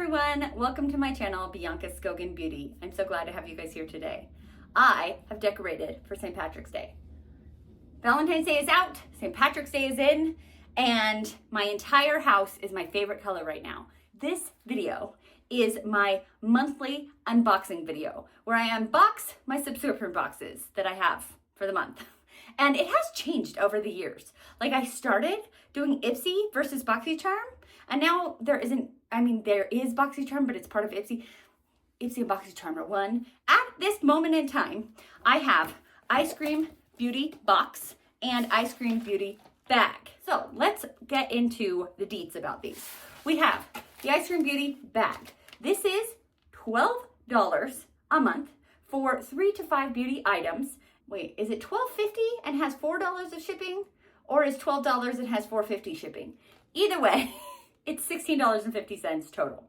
everyone, welcome to my channel, Bianca Skogan Beauty. I'm so glad to have you guys here today. I have decorated for St. Patrick's Day. Valentine's Day is out, St. Patrick's Day is in, and my entire house is my favorite color right now. This video is my monthly unboxing video where I unbox my subscription boxes that I have for the month. And it has changed over the years. Like I started doing Ipsy versus BoxyCharm, and now there is BoxyCharm, but it's part of Ipsy. Ipsy and BoxyCharm are one. At this moment in time, I have Eyescream Beauty Box and Eyescream Beauty Bag. So let's get into the deets about these. We have the Eyescream Beauty Bag. This is $12 a month for 3 to 5 beauty items. Wait, is it $12.50 and has $4 of shipping? Or is $12 and has $4.50 shipping? Either way, it's $16.50 total.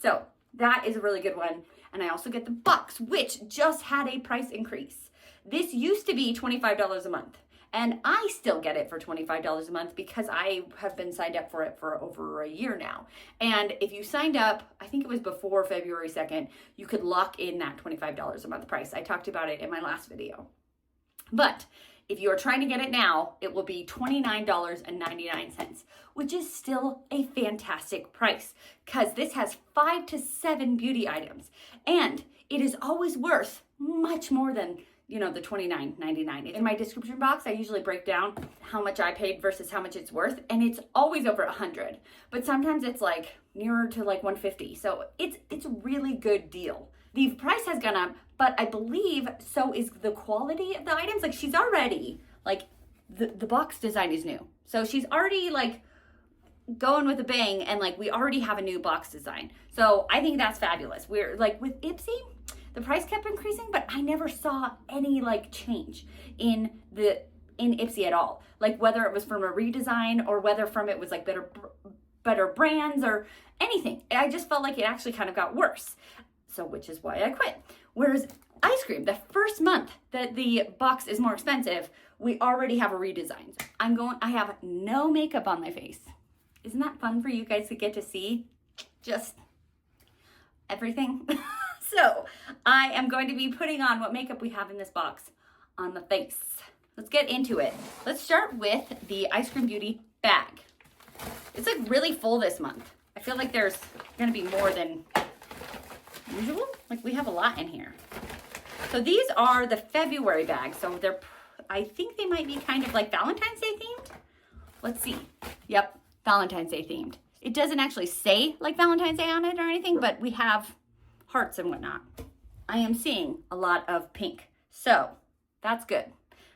So that is a really good one. And I also get the box, which just had a price increase. This used to be $25 a month. And I still get it for $25 a month because I have been signed up for it for over a year now. And if you signed up, I think it was before February 2nd, you could lock in that $25 a month price. I talked about it in my last video. But if you are trying to get it now, it will be $29.99, which is still a fantastic price because this has 5 to 7 beauty items. And it is always worth much more than the $29.99. In my description box, I usually break down how much I paid versus how much it's worth, and it's always over $100. But sometimes it's like nearer to like $150. So it's a really good deal. The price has gone up, but I believe so is the quality of the items. Like she's already like the box design is new. So she's already like going with a bang, and like we already have a new box design. So I think that's fabulous. We're like with Ipsy, the price kept increasing, but I never saw any like change in Ipsy at all. Like whether it was from a redesign or whether from it was like better brands or anything. I just felt like it actually kind of got worse. So which is why I quit. Whereas Eyescream, the first month that the box is more expensive, we already have a redesign. I have no makeup on my face. Isn't that fun for you guys to get to see just everything? So I am going to be putting on what makeup we have in this box on the face. Let's get into it. Let's start with the Eyescream Beauty Bag. It's like really full this month. I feel like there's gonna be more than usual. Like we have a lot in here. So these are the February bags. So I think they might be kind of like Valentine's Day themed. Let's see. Yep, Valentine's Day themed. It doesn't actually say like Valentine's Day on it or anything, but we have hearts and whatnot. I am seeing a lot of pink. So that's good.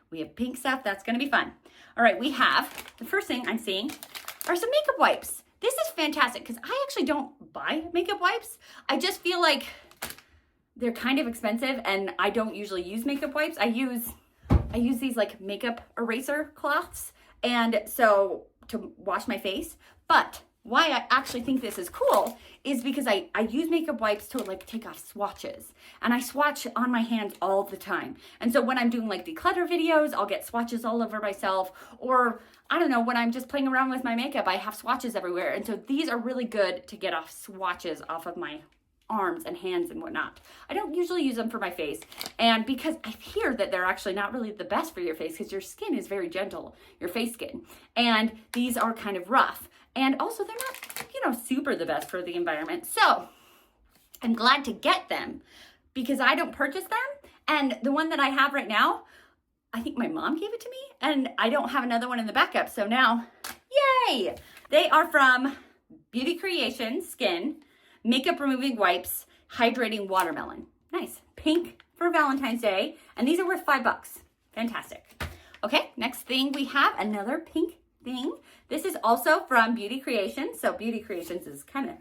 We have pink stuff. That's going to be fun. All right. We have, the first thing I'm seeing are some makeup wipes. This is fantastic because I actually don't buy makeup wipes. I just feel like they're kind of expensive and I don't usually use makeup wipes. I use these like makeup eraser cloths and so to wash my face. But why I actually think this is cool is because I use makeup wipes to like take off swatches, and I swatch on my hands all the time. And so when I'm doing like declutter videos, I'll get swatches all over myself, or I don't know, when I'm just playing around with my makeup, I have swatches everywhere. And so these are really good to get off swatches off of my arms and hands and whatnot. I don't usually use them for my face, and because I hear that they're actually not really the best for your face because your skin is very gentle, your face skin, and these are kind of rough. And also they're not, super the best for the environment. So I'm glad to get them because I don't purchase them. And the one that I have right now, I think my mom gave it to me and I don't have another one in the backup. So now, yay! They are from Beauty Creations Skin Makeup Removing Wipes Hydrating Watermelon. Nice. Pink for Valentine's Day. And these are worth $5. Fantastic. Okay, next thing we have another pink thing. This is also from Beauty Creations. So Beauty Creations is kind of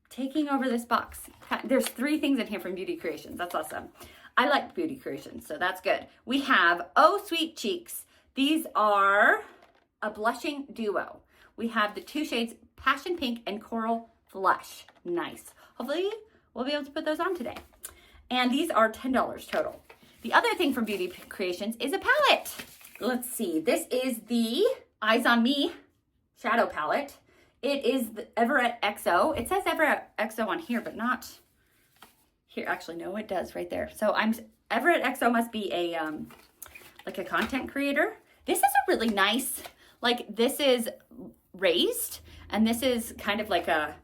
taking over this box. There's 3 things in here from Beauty Creations. That's awesome. I like Beauty Creations, so that's good. We have Oh Sweet Cheeks. These are a blushing duo. We have the 2 shades Passion Pink and Coral Flush. Nice. Hopefully we'll be able to put those on today. And these are $10 total. The other thing from Beauty Creations is a palette. Let's see. This is the Eyes on Me shadow palette It is the Everett XO. It says Everett XO on here, but not here. Actually, no, it does right there. So Everett XO must be a, like a content creator. This is a really nice, like this is raised and this is kind of like a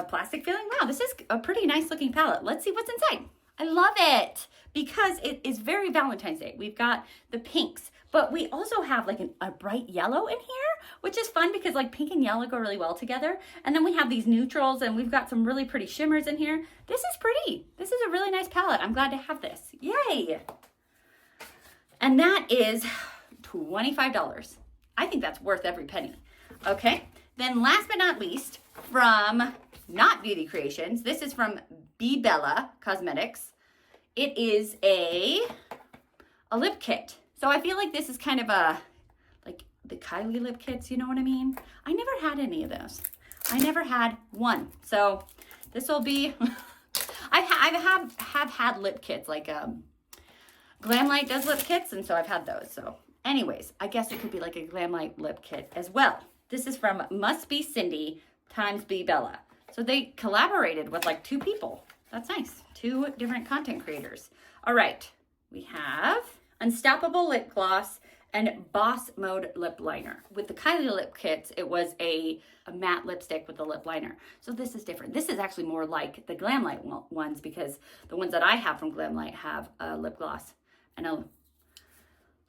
plastic feeling. Wow, this is a pretty nice looking palette. Let's see what's inside. I love it because it is very Valentine's Day. We've got the pinks, but we also have like a bright yellow in here, which is fun because like pink and yellow go really well together. And then we have these neutrals and we've got some really pretty shimmers in here. This is pretty. This is a really nice palette. I'm glad to have this. Yay. And that is $25. I think that's worth every penny. Okay. Then last but not least, from Not Beauty Creations, this is from Be Bella Cosmetics. It is a lip kit. So I feel like this is kind of like the Kylie lip kits, you know what I mean? I never had any of those. I never had one. So this will be, I have had lip kits, like Glamlight does lip kits, and so I've had those. So anyways, I guess it could be like a Glamlight lip kit as well. This is from Must Be Cindy times Be Bella. So they collaborated with like 2 people. That's nice. 2 different content creators. All right. We have Unstoppable Lip Gloss and Boss Mode Lip Liner. With the Kylie lip kits, it was a matte lipstick with the lip liner. So this is different. This is actually more like the Glamlight ones because the ones that I have from Glamlight have a lip gloss and a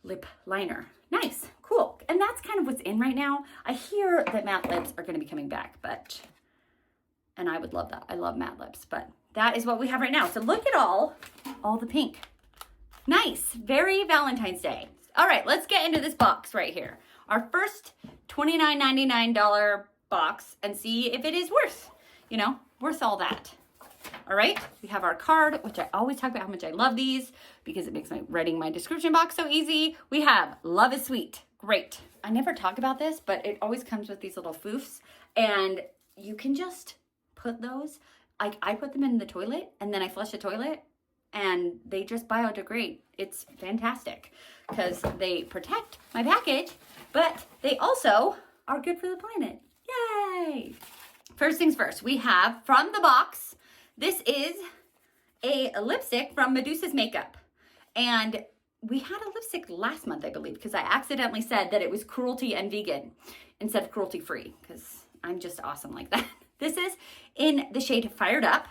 lip liner. Nice, cool. And that's kind of what's in right now. I hear that matte lips are going to be coming back, and I would love that. I love matte lips, but that is what we have right now. So look at all the pink. Nice, very Valentine's Day. All right, let's get into this box right here. Our first $29.99 box and see if it is worth all that. All right, we have our card, which I always talk about how much I love these because it makes writing my description box so easy. We have Love is Sweet. Great. I never talk about this, but it always comes with these little foofs, and you can just put those, like I put them in the toilet, and then I flush the toilet, and they just biodegrade. It's fantastic because they protect my package, but they also are good for the planet. Yay! First things first, we have from the box, this is a lipstick from Medusa's Makeup. And we had a lipstick last month, I believe, because I accidentally said that it was cruelty and vegan instead of cruelty free, because I'm just awesome like that. This is in the shade Fired Up.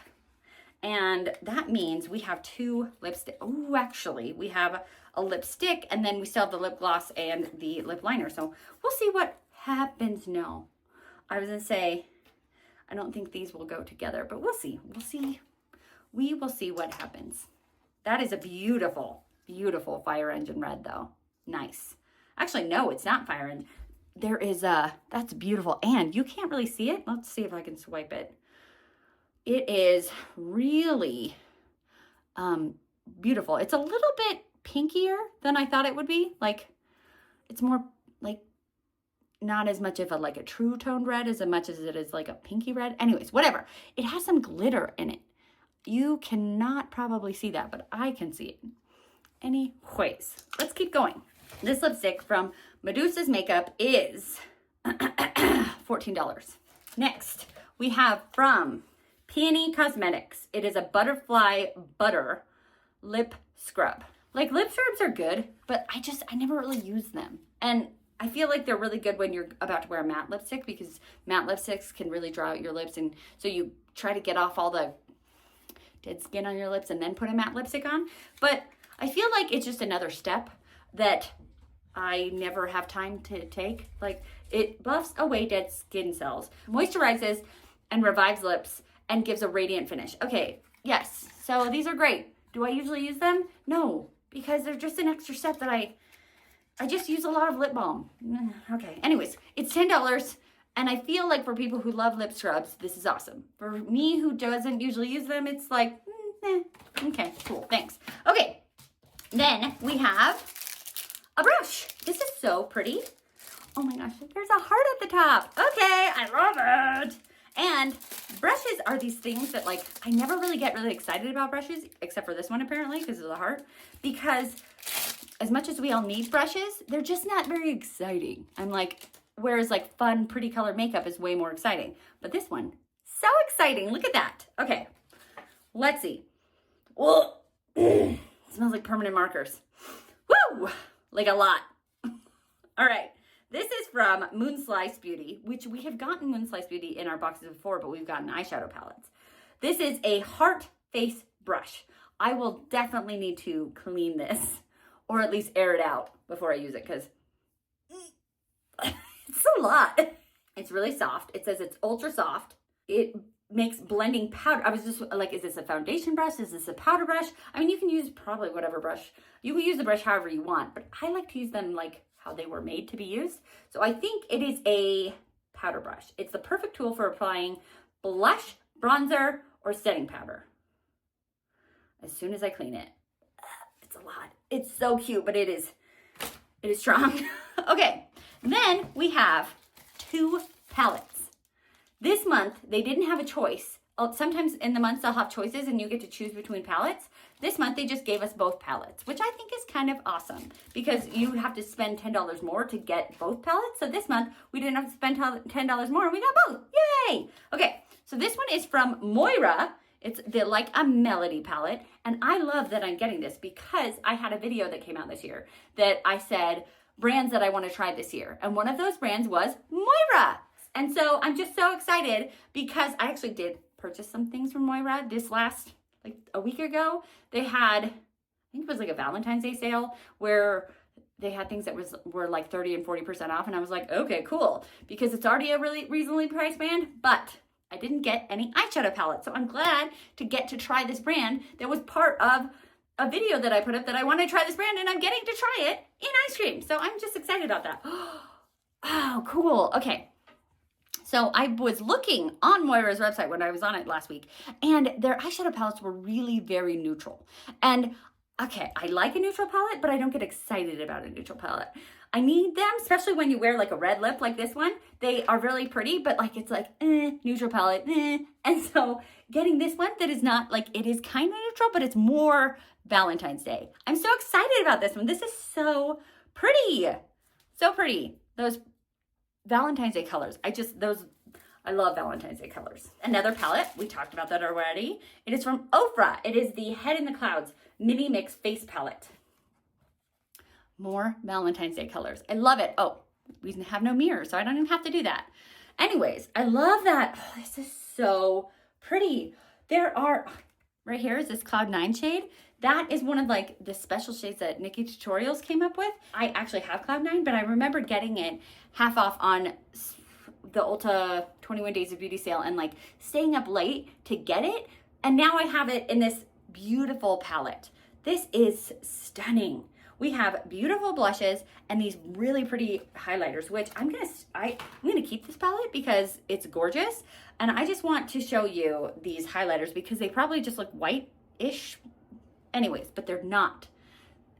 And that means we have 2 lipstick. Oh, actually, we have a lipstick and then we still have the lip gloss and the lip liner. So we'll see what happens. No, I was going to say, I don't think these will go together, but we'll see. We'll see. We will see what happens. That is a beautiful, beautiful Fire Engine Red though. Nice. Actually, no, it's not Fire Engine. There is that's beautiful. And you can't really see it. Let's see if I can swipe it. It is really beautiful. It's a little bit pinkier than I thought it would be. Like, it's more like not as much of a true toned red as much as it is like a pinky red. Anyways, whatever. It has some glitter in it. You cannot probably see that, but I can see it. Anyways, let's keep going. This lipstick from Medusa's Makeup is $14. Next, we have from Peony Cosmetics. It is a Butterfly Butter Lip Scrub. Like, lip scrubs are good, but I never really use them. And I feel like they're really good when you're about to wear a matte lipstick because matte lipsticks can really draw out your lips. And so you try to get off all the dead skin on your lips and then put a matte lipstick on. But I feel like it's just another step that I never have time to take. Like, it buffs away dead skin cells, moisturizes and revives lips, and gives a radiant finish. Okay, yes, so these are great. Do I usually use them? No, because they're just an extra step that I just use a lot of lip balm. Okay, anyways, it's $10, and I feel like for people who love lip scrubs, this is awesome. For me who doesn't usually use them, it's like, okay, cool, thanks. Okay, then we have a brush. This is so pretty. Oh my gosh, there's a heart at the top. Okay, I love it. And brushes are these things that, like, I never really get really excited about brushes, except for this one apparently because of the heart, because as much as we all need brushes, they're just not very exciting. I'm like, whereas like fun, pretty color makeup is way more exciting. But this one, so exciting. Look at that. Okay, let's see. Oh, it smells like permanent markers. Woo! Like a lot. All right. This is from Moonslice Beauty, which we have gotten Moonslice Beauty in our boxes before, but we've gotten eyeshadow palettes. This is a heart face brush. I will definitely need to clean this or at least air it out before I use it because it's a lot. It's really soft. It says it's ultra soft. It makes blending powder. I was just like, is this a foundation brush? Is this a powder brush? I mean, you can use probably whatever brush. You can use the brush however you want, but I like to use them like how they were made to be used. So I think it is a powder brush. It's the perfect tool for applying blush, bronzer, or setting powder. As soon as I clean it, it's a lot. It's so cute, but it is strong. Okay, then we have 2 palettes. This month, they didn't have a choice. Sometimes in the months they'll have choices and you get to choose between palettes. This month they just gave us both palettes, which I think is kind of awesome because you have to spend $10 more to get both palettes. So this month we didn't have to spend $10 more and we got both. Yay! Okay, so this one is from Moira. It's the Like a Melody palette. And I love that I'm getting this because I had a video that came out this year that I said brands that I want to try this year. And one of those brands was Moira. And so I'm just so excited because I actually did purchase some things from Moira this last, like a week ago. They had, I think it was like a Valentine's Day sale where they had things that were like 30 and 40% off. And I was like, okay, cool. Because it's already a really reasonably priced brand, but I didn't get any eyeshadow palette. So I'm glad to get to try this brand that was part of a video that I put up that I want to try this brand and I'm getting to try it in ice cream. So I'm just excited about that. Oh, cool. Okay. So I was looking on Moira's website when I was on it last week, and their eyeshadow palettes were really very neutral. And okay, I like a neutral palette, but I don't get excited about a neutral palette. I need them, especially when you wear like a red lip like this one. They are really pretty, but like it's like, neutral palette, And so getting this one that is not like, it is kind of neutral, but it's more Valentine's Day. I'm so excited about this one. This is so pretty. So pretty. Those Valentine's Day colors. I love Valentine's Day colors. Another palette, we talked about that already. It is from Ofra. It is the Head in the Clouds Mini Mix Face Palette. More Valentine's Day colors. I love it. Oh, we have no mirror, so I don't even have to do that. Anyways, I love that. Oh, this is so pretty. There are, right here is this Cloud 9 shade. That is one of like the special shades that Nikki Tutorials came up with. I actually have Cloud 9, but I remember getting it half off on the Ulta 21 Days of Beauty sale and like staying up late to get it. And now I have it in this beautiful palette. This is stunning. We have beautiful blushes and these really pretty highlighters, which I'm gonna keep this palette because it's gorgeous. And I just want to show you these highlighters because they probably just look white-ish anyways, but they're not.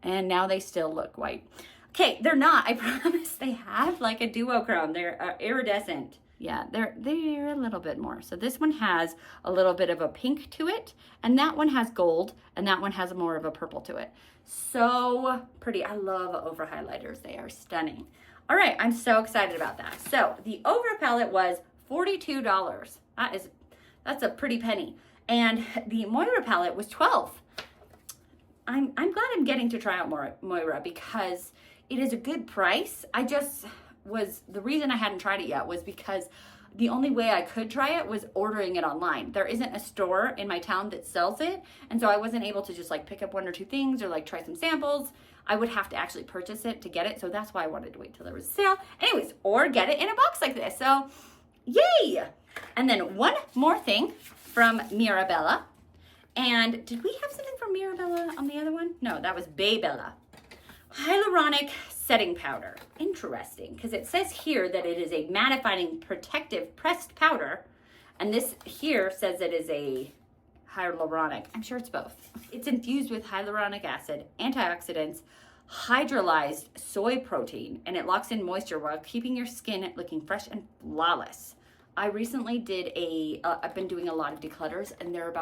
And now they still look white. Okay, they're not. I promise they have like a duochrome. They're iridescent. Yeah, they're a little bit more. So this one has a little bit of a pink to it, and that one has gold, and that one has more of a purple to it. So pretty. I love Ofra highlighters. They are stunning. All right, I'm so excited about that. So the Ofra palette was $42. That's a pretty penny. And the Moira palette was $12. I'm glad I'm getting to try out Moira because it is a good price. The reason I hadn't tried it yet was because the only way I could try it was ordering it online. There isn't a store in my town that sells it. And so I wasn't able to just like pick up 1 or 2 things or like try some samples. I would have to actually purchase it to get it. So that's why I wanted to wait till there was a sale. Anyways, or get it in a box like this. So yay! And then one more thing from Mirabella. And did we have something from Mirabella on the other one? No, that was Baybella. Hyaluronic setting powder. Interesting, because it says here that it is a mattifying protective pressed powder. And this here says it is a hyaluronic. I'm sure it's both. It's infused with hyaluronic acid, antioxidants, hydrolyzed soy protein, and it locks in moisture while keeping your skin looking fresh and flawless. I recently did I've been doing a lot of declutters, and they're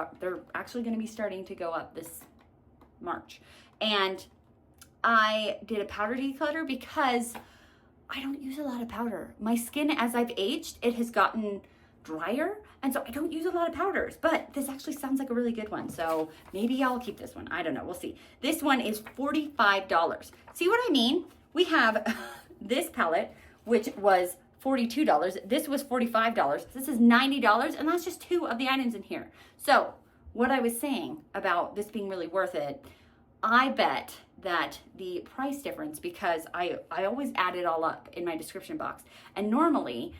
actually going to be starting to go up this March. And I did a powder declutter because I don't use a lot of powder. My skin, as I've aged, it has gotten drier, and so I don't use a lot of powders, but this actually sounds like a really good one, so maybe I'll keep this one. I don't know, we'll see. This one is $45. See what I mean? We have this palette, which was $42. This was $45. This is $90, and that's just 2 of the items in here. So what I was saying about this being really worth it, I bet that the price difference, because I always add it all up in my description box, and normally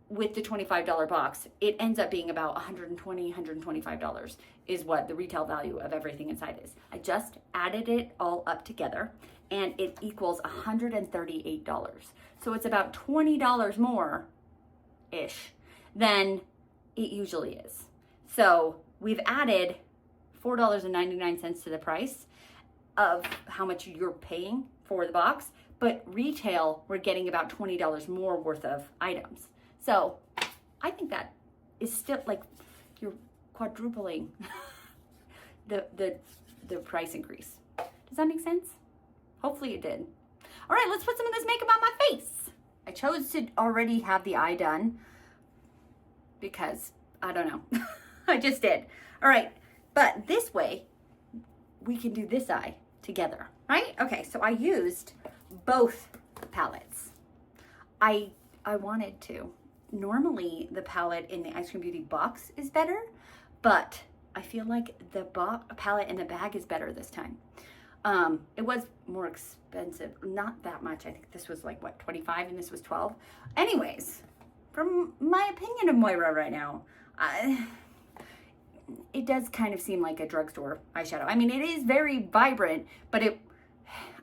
with the $25 box, it ends up being about $120, $125 is what the retail value of everything inside is. I just added it all up together, and it equals $138. So it's about $20 more-ish than it usually is. So we've added $4.99 to the price of how much you're paying for the box, but retail, we're getting about $20 more worth of items. So I think that is still like you're quadrupling the price increase. Does that make sense? Hopefully it did. All right, let's put some of this makeup on my face. I chose to already have the eye done because I don't know. I just did. All right, but this way we can do this eye together, right? Okay, so I used both palettes. I wanted to. Normally the palette in the Eyescream Beauty box is better, but I feel like the palette in the bag is better this time. It was more expensive, not that much. I think this was like what, 25 and this was 12. Anyways, from my opinion of Moira right now, it does kind of seem like a drugstore eyeshadow. I mean, it is very vibrant, but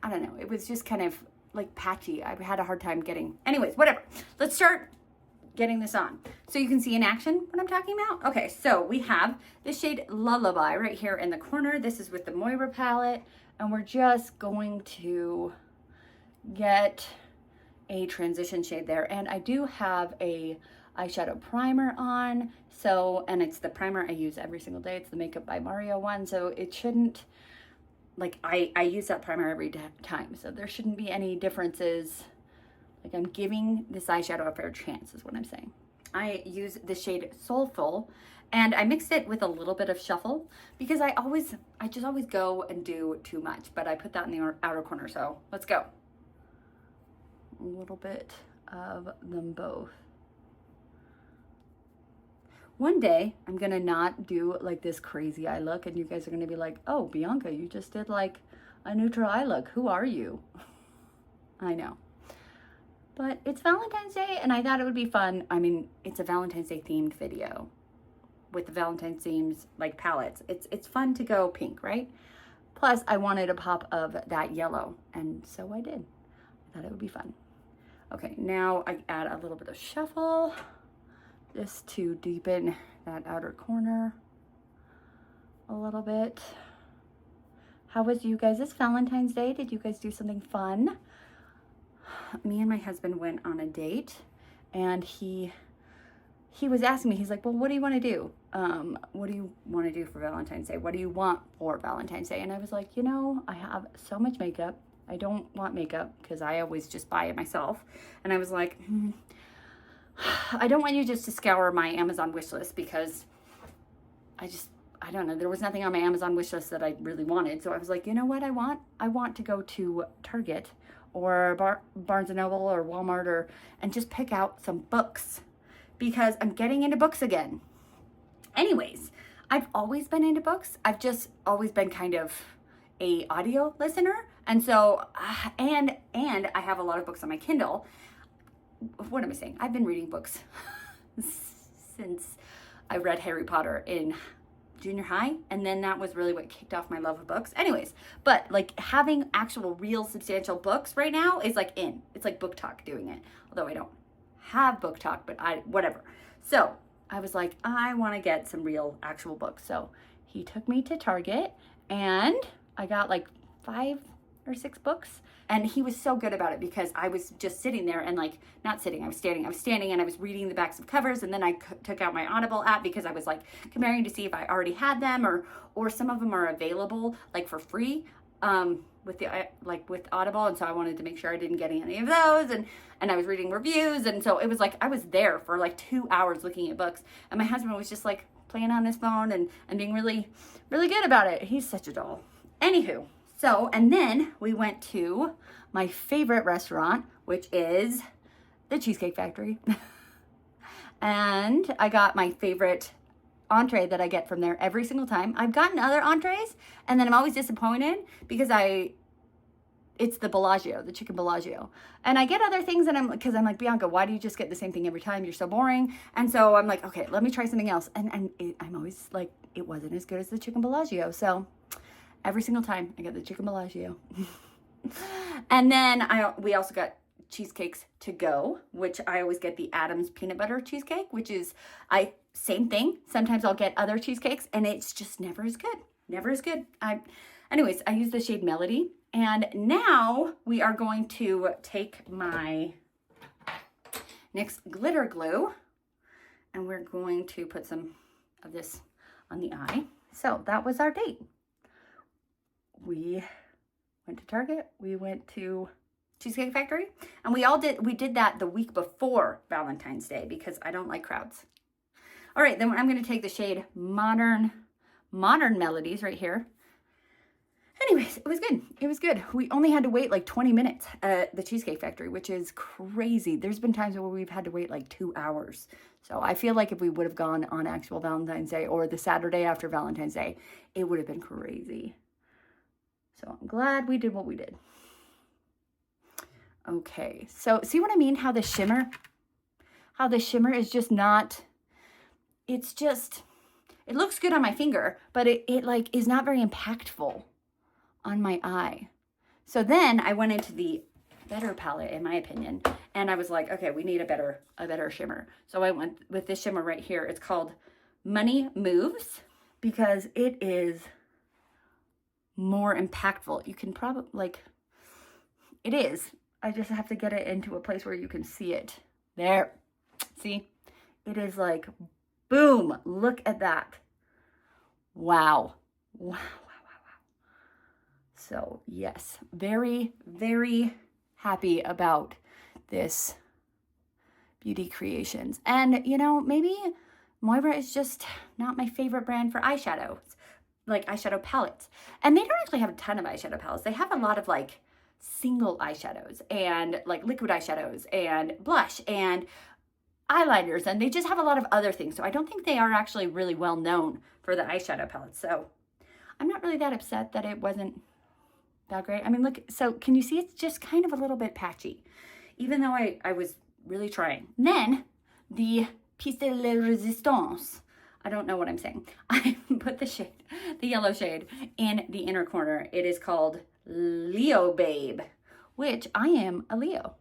I don't know, it was just kind of like patchy. I had a hard time getting, anyways, whatever. Let's start getting this on so you can see in action what I'm talking about. Okay, so we have the shade Lullaby right here in the corner. This is with the Moira palette, and we're just going to get a transition shade there. And I do have a eyeshadow primer on, so, and it's the primer I use every single day. It's the Makeup by Mario one, so it shouldn't, like, I use that primer every time, so there shouldn't be any differences. Like, I'm giving this eyeshadow a fair chance is what I'm saying. I use the shade Soulful, and I mixed it with a little bit of Shuffle because I just always go and do too much, but I put that in the outer corner, so let's go. A little bit of them both. One day, I'm gonna not do like this crazy eye look, and you guys are gonna be like, oh, Bianca, you just did like a neutral eye look. Who are you? I know. But it's Valentine's Day, and I thought it would be fun. I mean, it's a Valentine's Day themed video with the Valentine's themes like palettes. It's fun to go pink, right? Plus, I wanted a pop of that yellow, and so I did. I thought it would be fun. Okay, now I add a little bit of Shuffle just to deepen that outer corner a little bit. How was you guys' Valentine's Day? Did you guys do something fun? Me and my husband went on a date, and he was asking me, he's like, well, what do you want to do? What do you want to do for Valentine's Day? What do you want for Valentine's Day? And I was like, you know, I have so much makeup. I don't want makeup because I always just buy it myself. And I was like, I don't want you just to scour my Amazon wish list because I don't know, there was nothing on my Amazon wish list that I really wanted. So I was like, you know what I want? I want to go to Target or Barnes & Noble or Walmart and just pick out some books because I'm getting into books again. Anyways, I've always been into books. I've just always been kind of a audio listener. And so, and I have a lot of books on my Kindle. What am I saying? I've been reading books since I read Harry Potter in junior high, and then that was really what kicked off my love of books. Anyways, but like having actual real substantial books right now is like it's like Book Talk doing it, although I don't have Book Talk, but whatever. So I was like, I want to get some real actual books. So he took me to Target, and I got like 5 or 6 books, and he was so good about it because I was just sitting there and like not sitting, I was standing and I was reading the backs of covers, and then I took out my Audible app because I was like comparing to see if I already had them or some of them are available like for free. with with Audible, and so I wanted to make sure I didn't get any of those, and I was reading reviews, and so it was like I was there for like 2 hours looking at books, and my husband was just like playing on his phone and being really good about it. He's such a doll. Anywho, so and then we went to my favorite restaurant, which is the Cheesecake Factory. And I got my favorite entree that I get from there every single time. I've gotten other entrees and then I'm always disappointed because it's the Bellagio, the chicken Bellagio. And I get other things and I'm like, Bianca, why do you just get the same thing every time? You're so boring. And so I'm like, okay, let me try something else. And I'm always like, it wasn't as good as the chicken Bellagio. So every single time I get the chicken Bellagio. And then we also got cheesecakes to go, which I always get the Adams peanut butter cheesecake, which is same thing. Sometimes I'll get other cheesecakes and it's just never as good. Never as good. Anyways, I use the shade Melody, and now we are going to take my NYX glitter glue and we're going to put some of this on the eye. So that was our date. We went to Target, we went to Cheesecake Factory, and we did that the week before Valentine's Day because I don't like crowds. All right, then I'm going to take the shade Modern Melodies right here. Anyways, it was good. It was good. We only had to wait like 20 minutes at the Cheesecake Factory, which is crazy. There's been times where we've had to wait like 2 hours. So I feel like if we would have gone on actual Valentine's Day or the Saturday after Valentine's Day, it would have been crazy. So I'm glad we did what we did. Okay, so see what I mean? How the shimmer is just not, it's just, it looks good on my finger, but it like is not very impactful on my eye. So then I went into the better palette, in my opinion, and I was like, okay, we need a better shimmer. So I went with this shimmer right here. It's called Money Moves because it is more impactful. You can probably, like, it is. I just have to get it into a place where you can see it. There. See? It is like, boom. Look at that. Wow. Wow. So, yes. Very, very happy about this Beauty Creations. And, you know, maybe Moira is just not my favorite brand for eyeshadows. Like eyeshadow palettes. And they don't actually have a ton of eyeshadow palettes. They have a lot of like single eyeshadows and like liquid eyeshadows and blush and eyeliners, and they just have a lot of other things. So I don't think they are actually really well known for the eyeshadow palettes. So I'm not really that upset that it wasn't that great. I mean, look, so can you see it's just kind of a little bit patchy, even though I was really trying. And then the piece de la resistance, I don't know what I'm saying. I put the yellow shade in the inner corner. It is called Leo Babe, which I am a Leo.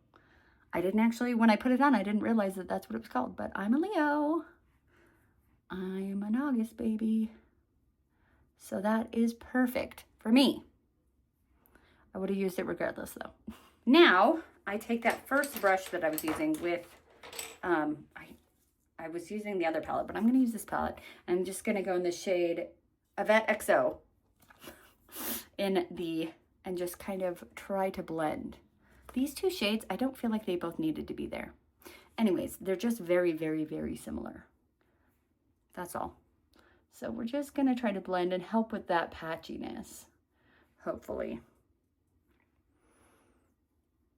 I didn't actually, when I put it on, I didn't realize that that's what it was called, but I'm a Leo. I'm an August baby. So that is perfect for me. I would have used it regardless though. Now, I take that first brush that I was using with, I was using the other palette, but I'm going to use this palette. I'm just going to go in the shade Avette XO and just kind of try to blend. These two shades, I don't feel like they both needed to be there. Anyways, they're just very, very, very similar. That's all. So we're just going to try to blend and help with that patchiness, hopefully.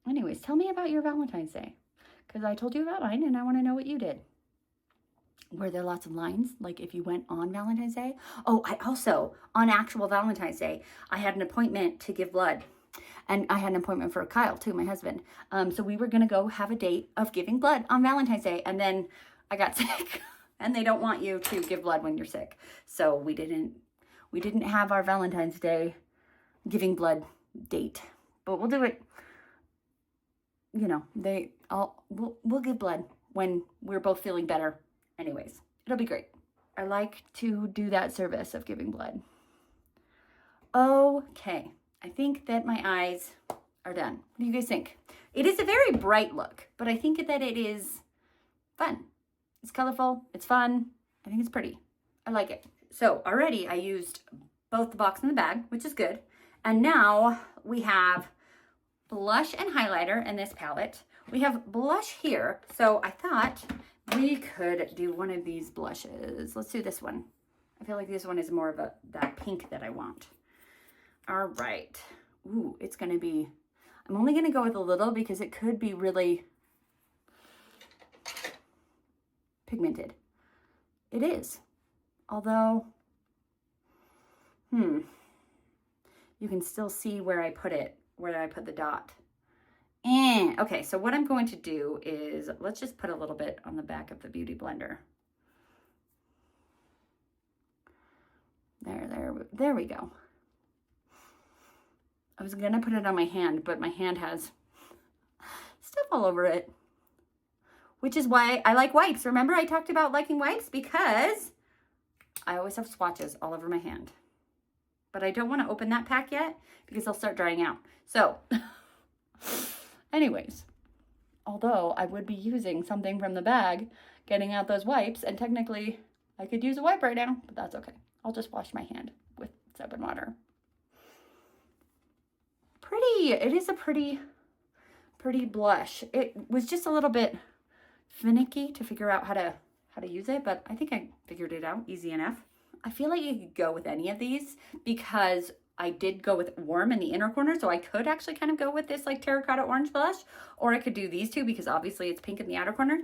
Anyways, tell me about your Valentine's Day, because I told you about mine and I want to know what you did. Were there lots of lines, like if you went on Valentine's Day? Oh, I also, on actual Valentine's Day, I had an appointment to give blood. And I had an appointment for Kyle, too, my husband. So we were going to go have a date of giving blood on Valentine's Day. And then I got sick. And they don't want you to give blood when you're sick. So we didn't have our Valentine's Day giving blood date. But we'll do it, you know, we'll give blood when we're both feeling better. Anyways, it'll be great. I like to do that service of giving blood. Okay, I think that my eyes are done. What do you guys think? It is a very bright look, but I think that it is fun. It's colorful, it's fun. I think it's pretty. I like it. So already I used both the box and the bag, which is good. And now we have blush and highlighter in this palette. We have blush here. So I thought we could do one of these blushes. Let's do this one. I feel like this one is more of that pink that I want. All right. Ooh, it's going to be, I'm only going to go with a little because it could be really pigmented. It is. Although, you can still see where I put it, where I put the dot. Okay, so what I'm going to do is, let's just put a little bit on the back of the Beauty Blender. There we go. I was gonna put it on my hand, but my hand has stuff all over it, which is why I like wipes. Remember I talked about liking wipes? Because I always have swatches all over my hand. But I don't want to open that pack yet because they'll start drying out. So, anyways, although I would be using something from the bag, getting out those wipes, and technically I could use a wipe right now, but that's okay. I'll just wash my hand with soap and water. Pretty. It is a pretty blush. It was just a little bit finicky to figure out how to use it, but I think I figured it out easy enough. I feel like you could go with any of these because I did go with warm in the inner corner, so I could actually kind of go with this like terracotta orange blush, or I could do these two because obviously it's pink in the outer corner.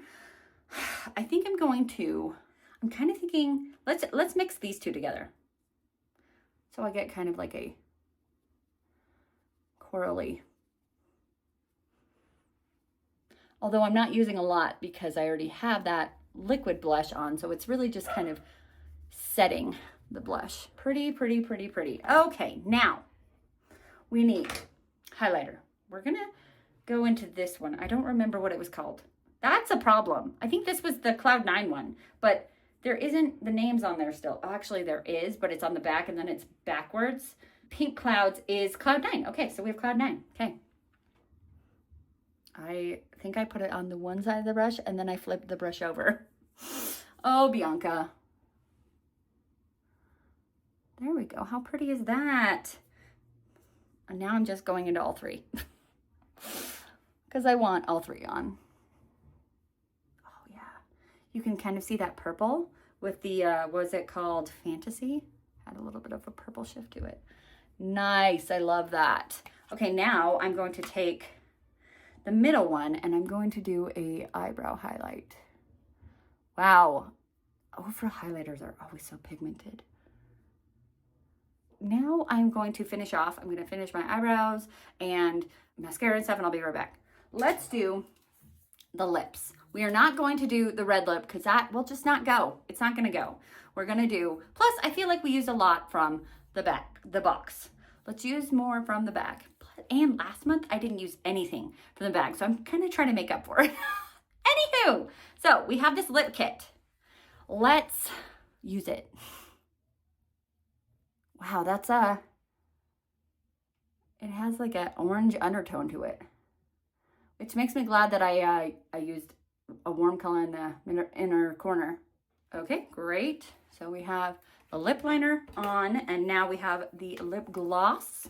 I think I'm kind of thinking, let's mix these two together. So I get kind of like a corally. Although I'm not using a lot because I already have that liquid blush on, so it's really just kind of setting the blush. Pretty. Okay, now we need highlighter. We're gonna go into this one. I don't remember what it was called. That's a problem. I think this was the Cloud 9 one, but there isn't the names on there still. Actually, there is, but it's on the back and then it's backwards. Pink Clouds is Cloud 9. Okay, so we have Cloud 9. Okay. I think I put it on the one side of the brush and then I flipped the brush over. Oh, Bianca. There we go. How pretty is that? And now I'm just going into all three because I want all three on. Oh yeah. You can kind of see that purple with the, what was it called? Fantasy? Had a little bit of a purple shift to it. Nice. I love that. Okay, now I'm going to take the middle one and I'm going to do a eyebrow highlight. Wow. Over highlighters are always so pigmented. Now I'm going to finish off. I'm going to finish my eyebrows and mascara and stuff, and I'll be right back. Let's do the lips. We are not going to do the red lip because that will just not go. It's not going to go. We're going to do, plus I feel like we used a lot from the back, the box. Let's use more from the back. And last month I didn't use anything from the bag, so I'm kind of trying to make up for it. Anywho, so we have this lip kit. Let's use it. Wow, that's it has like an orange undertone to it, which makes me glad that I used a warm color in the inner corner. Okay, great. So we have the lip liner on, and now we have the lip gloss.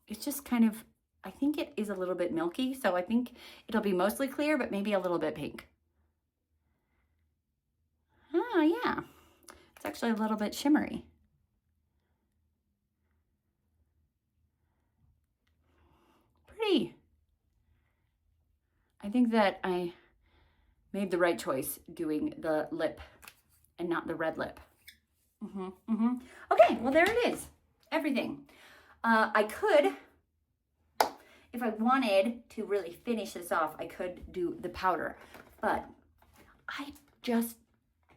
It's just kind of, I think it is a little bit milky, so I think it'll be mostly clear, but maybe a little bit pink. Oh, yeah. It's actually a little bit shimmery. Pretty. I think that I made the right choice doing the lip and not the red lip. Okay, well, there it is. Everything. I could, if I wanted to really finish this off, I could do the powder, but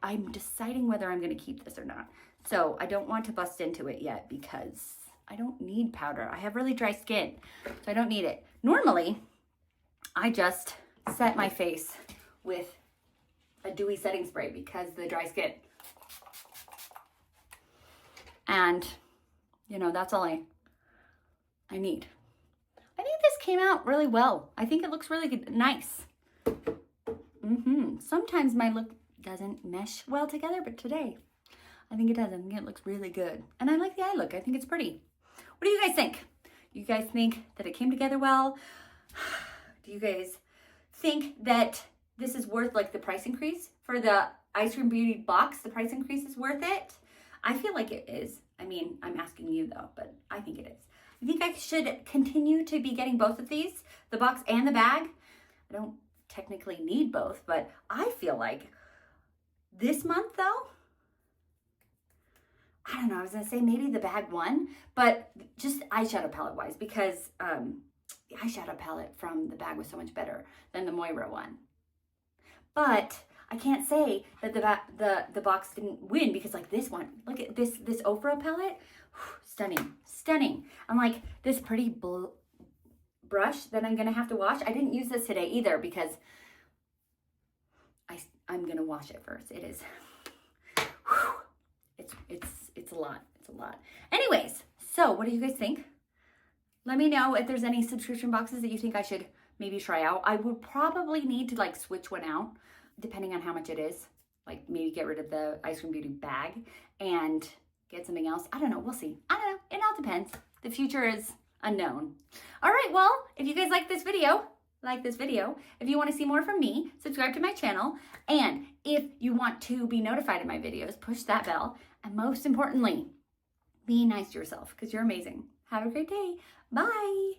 I'm deciding whether I'm going to keep this or not. So I don't want to bust into it yet because I don't need powder. I have really dry skin, so I don't need it. Normally, I just set my face with a dewy setting spray because of the dry skin. And, you know, that's all I need. I think this came out really well. I think it looks really good, nice. Sometimes my look doesn't mesh well together, but today I think it does. I think it looks really good. And I like the eye look. I think it's pretty. What do you guys think? You guys think that it came together well? Do you guys think that this is worth like the price increase for the Eyescream Beauty Box? The price increase is worth it? I feel like it is. I mean, I'm asking you though, but I think it is. I think I should continue to be getting both of these, the box and the bag. I don't technically need both, but I feel like this month though, I don't know, I was gonna say maybe the bag won, but just eyeshadow palette wise, because the eyeshadow palette from the bag was so much better than the Moira one. But I can't say that the box didn't win, because like this one, look at this Ofra palette, stunning, stunning. I'm like, this pretty brush that I'm gonna have to wash. I didn't use this today either because I'm gonna wash it first. It is, it's a lot. It's a lot. Anyways, so what do you guys think? Let me know if there's any subscription boxes that you think I should maybe try out. I would probably need to like switch one out depending on how much it is. Like maybe get rid of the Eyescream Beauty bag and get something else. I don't know. We'll see. I don't know. It all depends. The future is unknown. All right. Well, if you guys like this video, if you want to see more from me, subscribe to my channel. And if you want to be notified of my videos, push that bell. And most importantly, be nice to yourself because you're amazing. Have a great day. Bye.